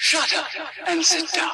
Shut up and sit down.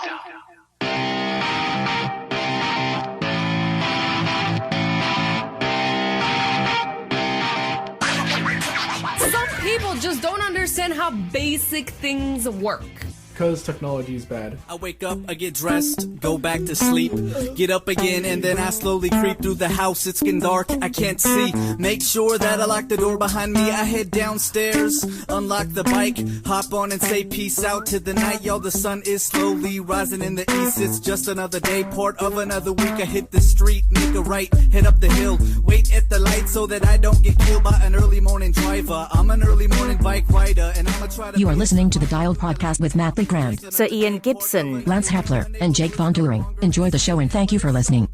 Some people just don't understand how basic things work. Because technology is bad. I wake up, I get dressed, go back to sleep, get up again, and then I slowly creep through the house. It's getting dark, I can't see. Make sure that I lock the door behind me. I head downstairs, unlock the bike, hop on and say peace out to the night. Y'all, the sun is slowly rising in the east. It's just another day, part of another week. I hit the street, make a right, head up the hill, wait at the light so that I don't get killed by an early morning driver. I'm an early morning bike rider, and I'ma try to... You are listening to the Dialed Podcast with Matt Grant, Sir Ian Gibson, Lance Hepler, and Jake Von During. Enjoy the show and thank you for listening.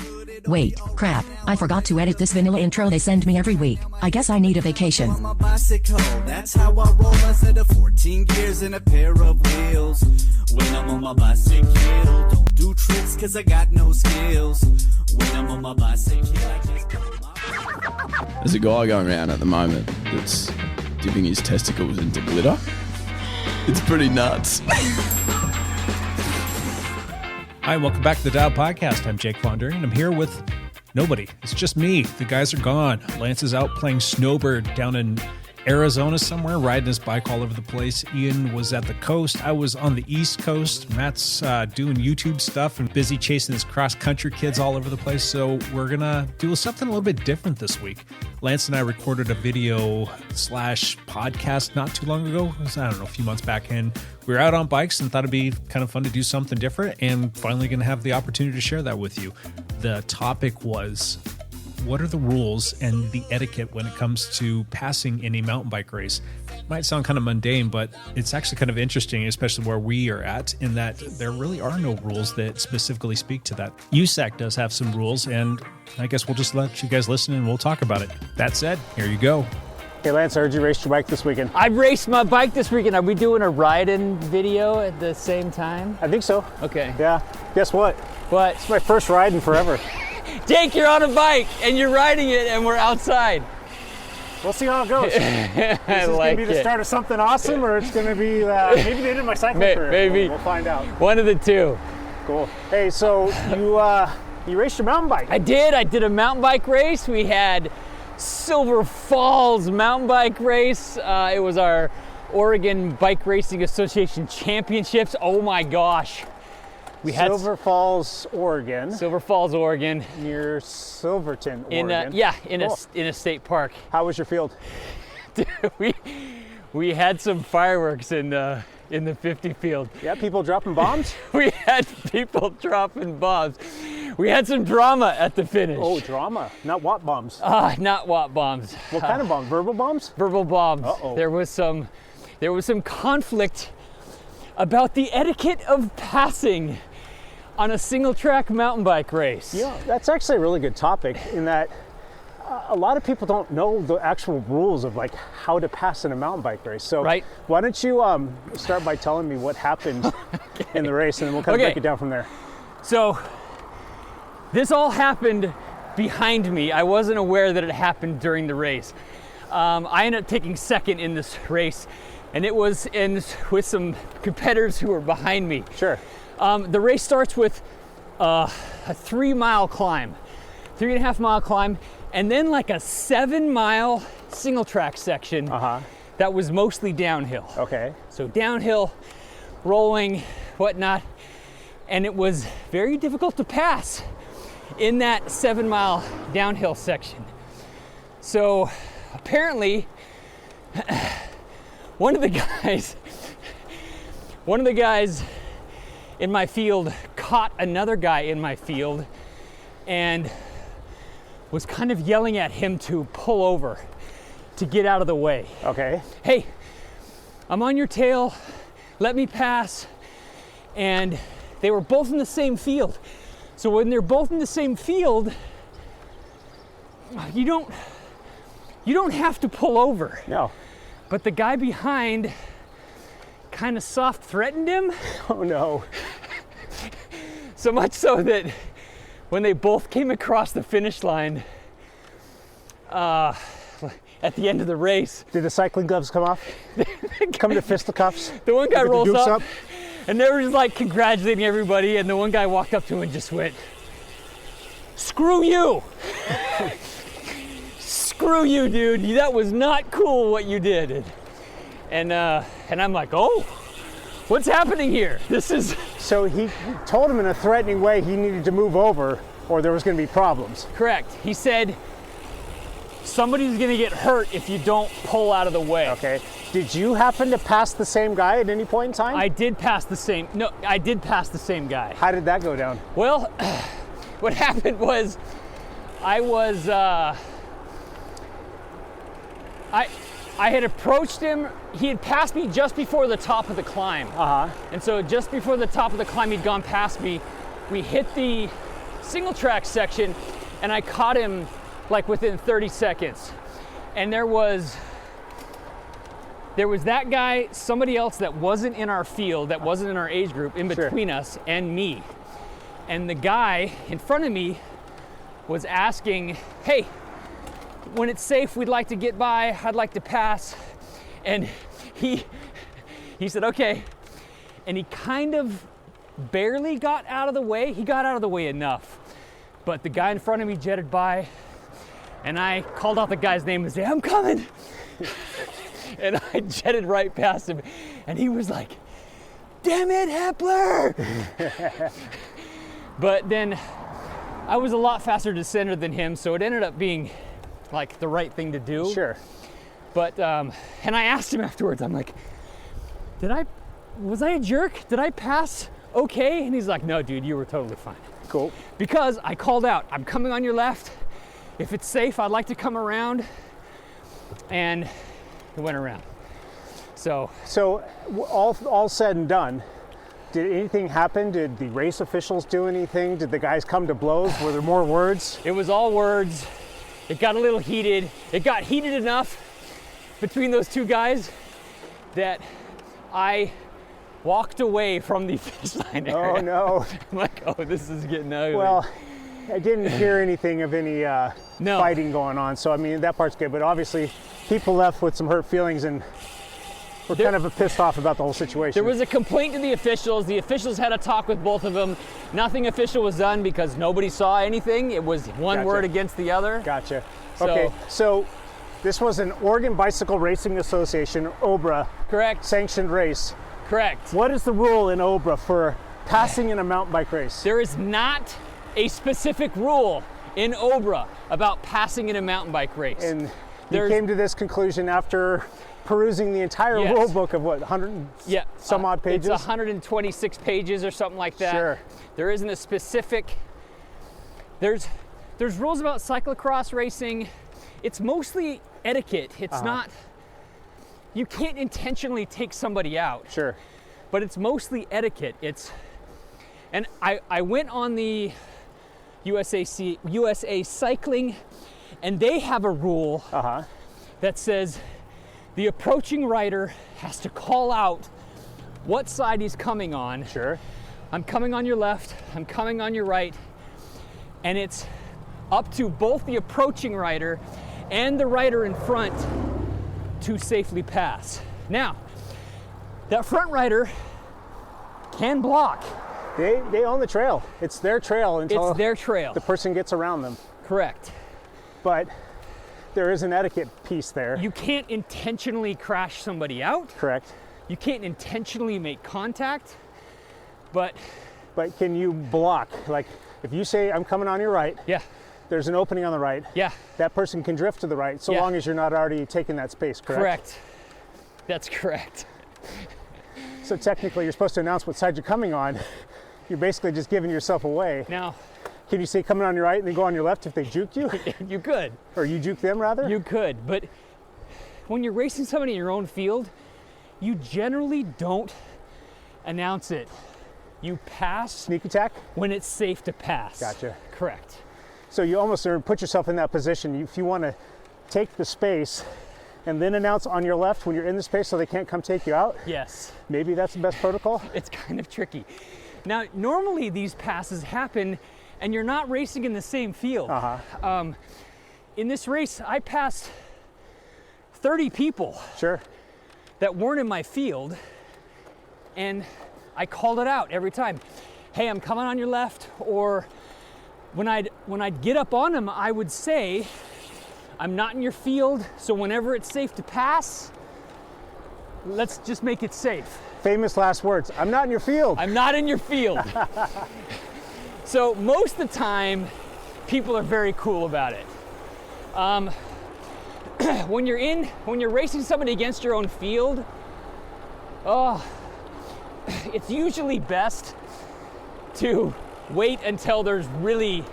Wait, crap, I forgot to edit this vanilla intro they send me every week. I guess I need a vacation. On my bicycle, that's how I roll. I set of 14 gears and a pair of wheels. When I'm on my bicycle, don't do tricks cause I got no skills. When I'm on my bicycle, I just go my... There's a guy going around at the moment that's dipping his testicles into glitter. It's pretty nuts. Hi, welcome back to the Dial Podcast. I'm Jake Von During, and I'm here with nobody. It's just me. The guys are gone. Lance is out playing snowbird down in Arizona somewhere, riding his bike all over the place. Ian was at the coast. I was on the East Coast. Matt's doing YouTube stuff and busy chasing his cross-country kids all over the place. So we're going to do something a little bit different this week. Lance and I recorded a video/podcast not too long ago. It was, I don't know, a few months back. And we were out on bikes and thought it'd be kind of fun to do something different. And finally going to have the opportunity to share that with you. The topic was... what are the rules and the etiquette when it comes to passing in a mountain bike race? It might sound kind of mundane, but it's actually kind of interesting, especially where we are at, in that there really are no rules that specifically speak to that. USAC does have some rules, and I guess we'll just let you guys listen and we'll talk about it. That said, here you go. Hey Lance, I heard you raced your bike this weekend. I raced my bike this weekend. Are we doing a ride-in video at the same time? I think so. Okay. Yeah. Guess what? What? It's my first ride in forever. Jake, you're on a bike and you're riding it and we're outside. We'll see how it goes. This is like going to be the start of something awesome, or it's going to be maybe the end of my cycling career. Maybe. We'll find out. One of the two. Cool. Hey, so you raced your mountain bike. I did a mountain bike race. We had Silver Falls mountain bike race. It was our Oregon Bike Racing Association Championships. Oh my gosh. We had Silver Falls, Oregon. Near Silverton, Oregon. In a state park. How was your field? we had some fireworks in the 50 field. Yeah, people dropping bombs? We had people dropping bombs. We had some drama at the finish. Oh, drama. Not watt bombs. Not watt bombs. What kind of bombs? Verbal bombs? Verbal bombs. Uh-oh. There was some conflict about the etiquette of passing on a single track mountain bike race. Yeah, that's actually a really good topic in that a lot of people don't know the actual rules of like how to pass in a mountain bike race. So right. Why don't you start by telling me what happened in the race, and then we'll kind of break it down from there. So this all happened behind me. I wasn't aware that it happened during the race. I ended up taking second in this race, and it was with some competitors who were behind me. Sure. The race starts with a 3-mile climb, 3.5 mile climb, and then like a 7-mile single track section that was mostly downhill. Okay. So downhill, rolling, whatnot, and it was very difficult to pass in that 7-mile downhill section. So apparently, one of the guys in my field caught another guy in my field and was kind of yelling at him to pull over to get out of the way. Okay. Hey, I'm on your tail, let me pass. And they were both in the same field. So when they're both in the same field, you don't have to pull over. No. But the guy behind kind of soft threatened him. Oh no. So much so that when they both came across the finish line at the end of the race. Did the cycling gloves come off? Come to fisticuffs? The one guy rolls up. And they were just like congratulating everybody, and the one guy walked up to him and just went, "Screw you." "Screw you, dude. That was not cool what you did." And I'm like, "Oh, what's happening here? This is..." So he told him in a threatening way he needed to move over or there was going to be problems. Correct. He said, "Somebody's going to get hurt if you don't pull out of the way." Okay. Did you happen to pass the same guy at any point in time? I did pass the same guy. How did that go down? Well, what happened was I had approached him. He had passed me just before the top of the climb. And so just before the top of the climb, he'd gone past me. We hit the single track section and I caught him like within 30 seconds. And there was that guy, somebody else that wasn't in our field, that wasn't in our age group, in between us and me. And the guy in front of me was asking, "Hey, when it's safe, we'd like to get by. I'd like to pass." And he said, "Okay." And he kind of barely got out of the way. He got out of the way enough. But the guy in front of me jetted by, and I called out the guy's name and said, "I'm coming." And I jetted right past him. And he was like, "Damn it, Hepler." But then I was a lot faster descender than him, so it ended up being like the right thing to do. Sure. But, and I asked him afterwards, I'm like, was I a jerk? Did I pass okay? And he's like, "No, dude, you were totally fine." Cool. Because I called out, "I'm coming on your left. If it's safe, I'd like to come around." And it went around. So all said and done, did anything happen? Did the race officials do anything? Did the guys come to blows? Were there more words? It was all words. It got a little heated. It got heated enough between those two guys that I walked away from the finish line area. Oh no. I'm like, "Oh, this is getting ugly." Well, I didn't hear anything of any No. fighting going on, so I mean that part's good. But obviously, people left with some hurt feelings and were kind of pissed off about the whole situation. There was a complaint to the officials. The officials had a talk with both of them. Nothing official was done because nobody saw anything. It was one Gotcha. word against the other. Gotcha. So- Okay, so this was an Oregon Bicycle Racing Association, OBRA, Correct. sanctioned race. Correct. What is the rule in OBRA for passing in a mountain bike race? There is not a specific rule in OBRA about passing in a mountain bike race. And you There's- came to this conclusion after perusing the entire Yes. rule book of what, 100 Yeah, some odd pages? It's 126 pages or something like that. Sure. There isn't a specific. There's rules about cyclocross racing. It's mostly etiquette. It's not. You can't intentionally take somebody out. Sure. But it's mostly etiquette. And I went on the USA Cycling, and they have a rule that says the approaching rider has to call out what side he's coming on. Sure. "I'm coming on your left, I'm coming on your right." And it's up to both the approaching rider and the rider in front to safely pass. Now, that front rider can block. They own the trail. It's their trail until It's their trail. the person gets around them. Correct. But there is an etiquette piece there. You can't intentionally crash somebody out. Correct. You can't intentionally make contact, but But can you block? Like if you say, "I'm coming on your right," yeah, there's an opening on the right. yeah, That person can drift to the right so Yeah. long as you're not already taking that space, correct? correct. That's correct. So technically you're supposed to announce what side you're coming on. You're basically just giving yourself away. Now, Can you say coming on your right and then go on your left if they juke you? you could. Or you juke them rather? You could, but when you're racing somebody in your own field, you generally don't announce it. You pass Sneak attack? when it's safe to pass. Gotcha. Correct. So you almost put yourself in that position. If you want to take the space and then announce on your left when you're in the space so they can't come take you out, Yes, maybe that's the best protocol. it's kind of tricky. Now, normally these passes happen and you're not racing in the same field. In this race, I passed 30 people Sure. that weren't in my field, and I called it out every time. Hey, I'm coming on your left. Or when I'd get up on him, I would say, I'm not in your field, so whenever it's safe to pass, let's just make it safe. Famous last words, I'm not in your field. I'm not in your field. So most of the time, people are very cool about it. When you're racing somebody against your own field, it's usually best to wait until there's really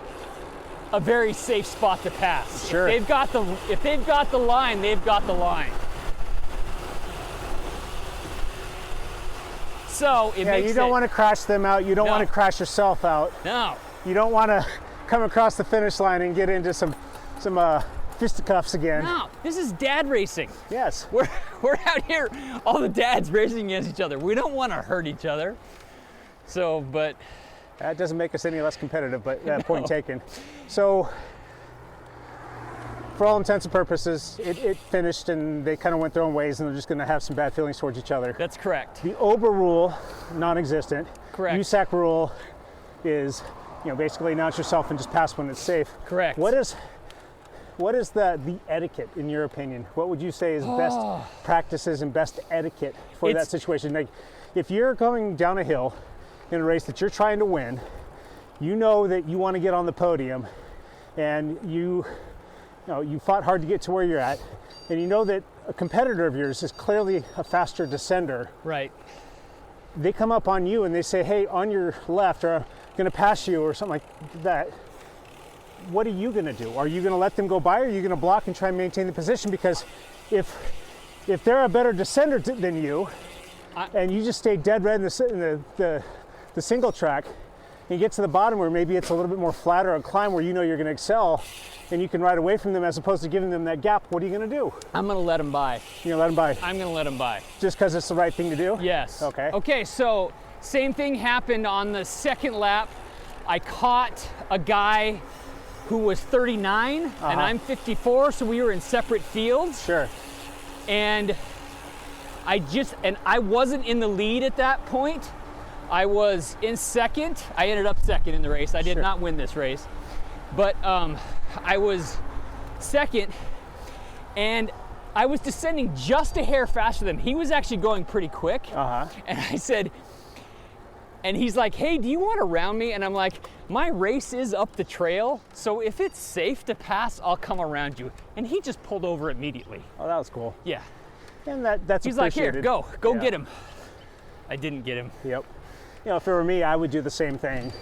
a very safe spot to pass. Sure. If they've got the line, they've got the line. So it makes you don't want to crash them out. You don't want to crash yourself out. No. You don't want to come across the finish line and get into some fisticuffs again. No, this is dad racing. Yes. We're out here, all the dads racing against each other. We don't want to hurt each other. So, but that doesn't make us any less competitive, but point taken. So, for all intents and purposes, it finished and they kind of went their own ways and they're just going to have some bad feelings towards each other. That's correct. The Ober rule, non-existent. Correct. USAC rule is, basically announce yourself and just pass when it's safe. Correct. What is the etiquette in your opinion? What would you say is best practices and best etiquette for that situation? Like, if you're going down a hill in a race that you're trying to win, you know that you want to get on the podium, and you fought hard to get to where you're at, and you know that a competitor of yours is clearly a faster descender. Right. They come up on you and they say, hey, on your left, or I'm going to pass you, or something like that. What are you going to do? Are you going to let them go by, or are you going to block and try and maintain the position? Because if they're a better descender than you, and you just stay dead red in the single track, and you get to the bottom where maybe it's a little bit more flat or a climb where you know you're going to excel, and you can ride away from them as opposed to giving them that gap, what are you going to do? I'm going to let them by. You're going to let them by? I'm going to let them by. Just because it's the right thing to do? Yes. Okay. Okay, so same thing happened on the second lap. I caught a guy who was 39 and I'm 54, so we were in separate fields. Sure. And I wasn't in the lead at that point. I was in second. I ended up second in the race. I did not win this race. But I was second, and I was descending just a hair faster than him. He was actually going pretty quick. And I said, and he's like, hey, do you want to round me? And I'm like, my race is up the trail, so if it's safe to pass, I'll come around you. And he just pulled over immediately. Oh, that was cool. Yeah. And that's he's like, here, go Yeah. get him. I didn't get him. Yep. If it were me, I would do the same thing.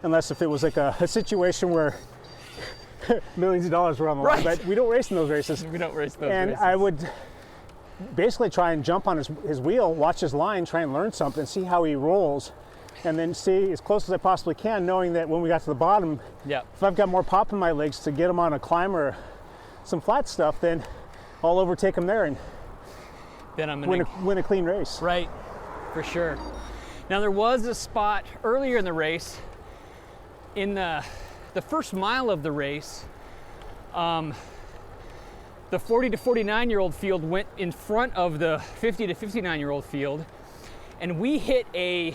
Unless if it was like a situation where millions of dollars were on the line. But we don't race in those races. We don't race those and races. I would basically try and jump on his wheel, watch his line, try and learn something, see how he rolls, and then see as close as I possibly can, knowing that when we got to the bottom, if I've got more pop in my legs to get him on a climb or some flat stuff, then I'll overtake him there and then I'm gonna win a clean race. Right, for sure. Now there was a spot earlier in the race, in the first mile of the race, the 40 to 49-year-old field went in front of the 50 to 59-year-old field, and we hit a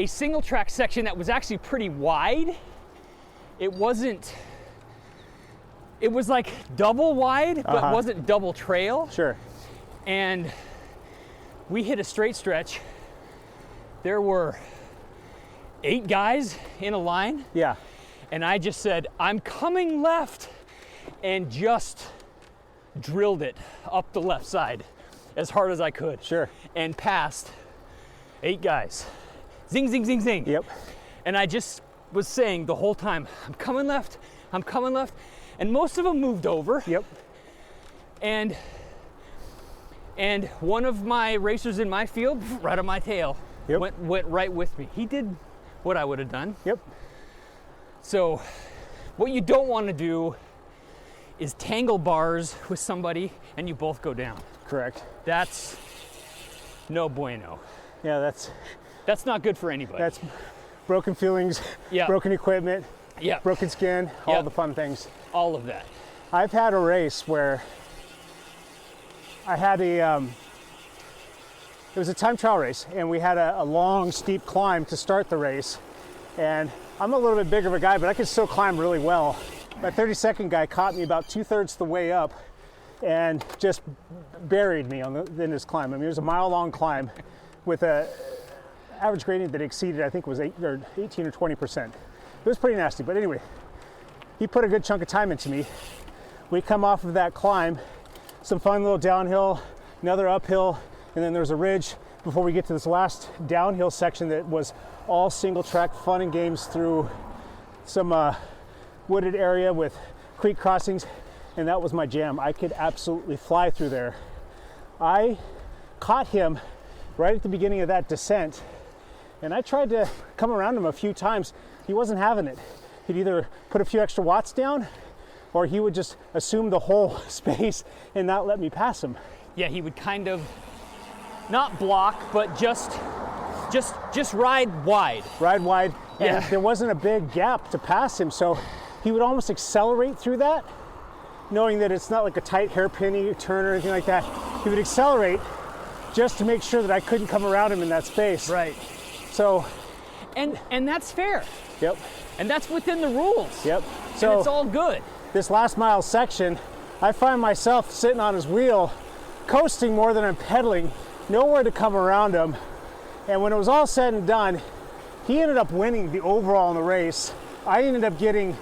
single track section that was actually pretty wide. It was like double wide, but wasn't double trail. Sure. And we hit a straight stretch. There were 8 guys in a line. Yeah. And I just said, I'm coming left, and just drilled it up the left side as hard as I could. Sure. And passed 8 guys. Zing, zing, zing, zing. Yep. And I just was saying the whole time, I'm coming left, I'm coming left. And most of them moved over. Yep. And one of my racers in my field, right on my tail, went right with me. He did what I would have done. Yep. So what you don't want to do is tangle bars with somebody and you both go down. Correct. That's no bueno. Yeah, that's not good for anybody. That's broken feelings, broken equipment, broken skin, all the fun things. All of that. I've had a race where I had It was a time trial race, and we had a long, steep climb to start the race. And I'm a little bit bigger of a guy, but I could still climb really well. My 32nd guy caught me about 2/3 the way up and just buried me in this climb. I mean, it was a mile-long climb with a average gradient that exceeded, I think, was 18 or 20%. It was pretty nasty, but anyway, he put a good chunk of time into me. We come off of that climb, some fun little downhill, another uphill, and then there's a ridge before we get to this last downhill section that was all single track fun and games through some wooded area with creek crossings, and that was my jam. I could absolutely fly through there. I caught him right at the beginning of that descent, and I tried to come around him a few times. He wasn't having it. He'd either put a few extra watts down, or he would just assume the whole space and not let me pass him. Yeah, he would kind of not block, but just ride wide. Ride wide, and Yeah. there wasn't a big gap to pass him, so he would almost accelerate through that, knowing that it's not like a tight hairpin turn or anything like that. He would accelerate just to make sure that I couldn't come around him in that space. Right. So, and that's fair. yep, And that's within the rules. yep. And So it's all good. this last mile section, I find myself sitting on his wheel, coasting more than I'm pedaling, nowhere to come around him. And when it was all said and done, he ended up winning the overall in the race. I ended up getting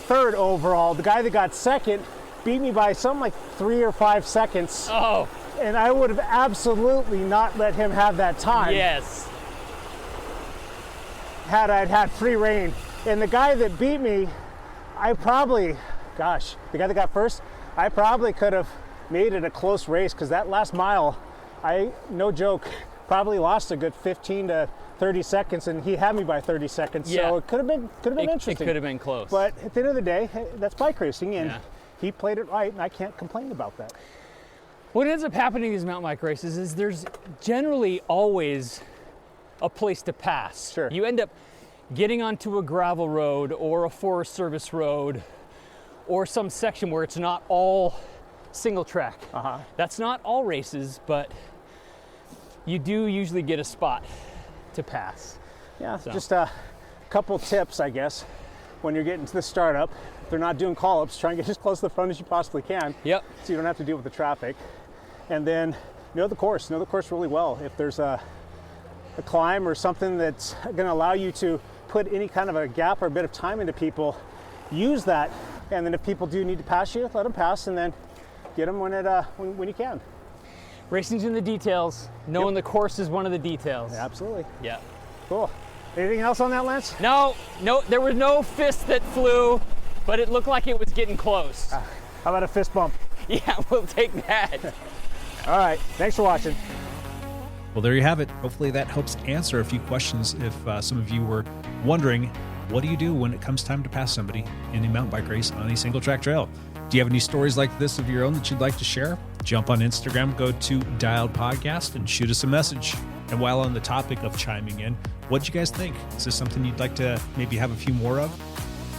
third overall. The guy that got second beat me by something like 3 or 5 seconds. Oh, And I would have absolutely not let him have that time yes. had I had free reign. And the guy that beat me, I probably, gosh, the guy that got first, I probably could have made it a close race, because that last mile, I, no joke, probably lost a good 15 to 30 seconds, and he had me by 30 seconds. Yeah. So it could have been interesting. It could have been close. But at the end of the day, that's bike racing, and Yeah. he played it right, and I can't complain about that. What ends up happening in these mountain bike races is there's generally always a place to pass. Sure. You end up getting onto a gravel road or a Forest Service road or some section where it's not all single track. That's not all races, but you do usually get a spot to pass. Yeah, So. just a couple tips, I guess, when you're getting to the startup. If they're not doing call-ups, try and get as close to the front as you possibly can. Yep. So you don't have to deal with the traffic. And then know the course really well. If there's a climb or something that's going to allow you to put any kind of a gap or a bit of time into people, use that. And then if people do need to pass you, let them pass, and then get them when you can. Racing's in the details. Knowing the course is one of the details. Yeah, absolutely. Yeah. Cool. Anything else on that, Lance? No, there was no fist that flew, but it looked like it was getting close. How about a fist bump? Yeah, we'll take that. All right. Thanks for watching. Well, there you have it. Hopefully that helps answer a few questions if some of you were wondering, what do you do when it comes time to pass somebody in a mountain bike race on a single track trail? Do you have any stories like this of your own that you'd like to share? Jump on Instagram, go to Dialed Podcast, and shoot us a message. And while on the topic of chiming in, what'd you guys think? Is this something you'd like to maybe have a few more of?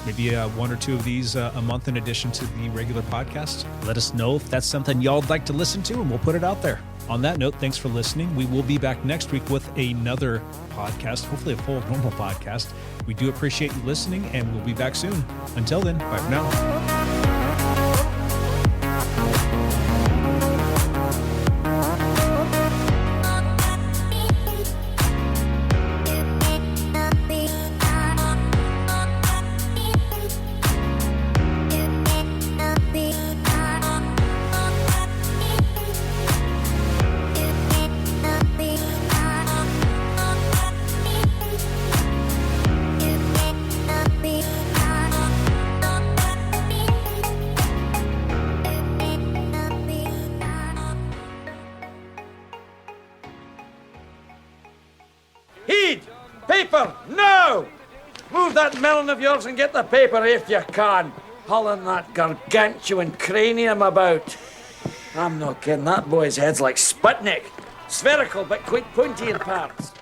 Maybe 1 or 2 of these a month in addition to the regular podcast? Let us know if that's something y'all'd like to listen to, and we'll put it out there. On that note, thanks for listening. We will be back next week with another podcast, hopefully a full normal podcast. We do appreciate you listening, and we'll be back soon. Until then, bye for now. Heed! Paper! No! Move that melon of yours and get the paper if you can. Hauling that gargantuan cranium about. I'm not kidding, that boy's head's like Sputnik. Spherical but quite pointy in parts.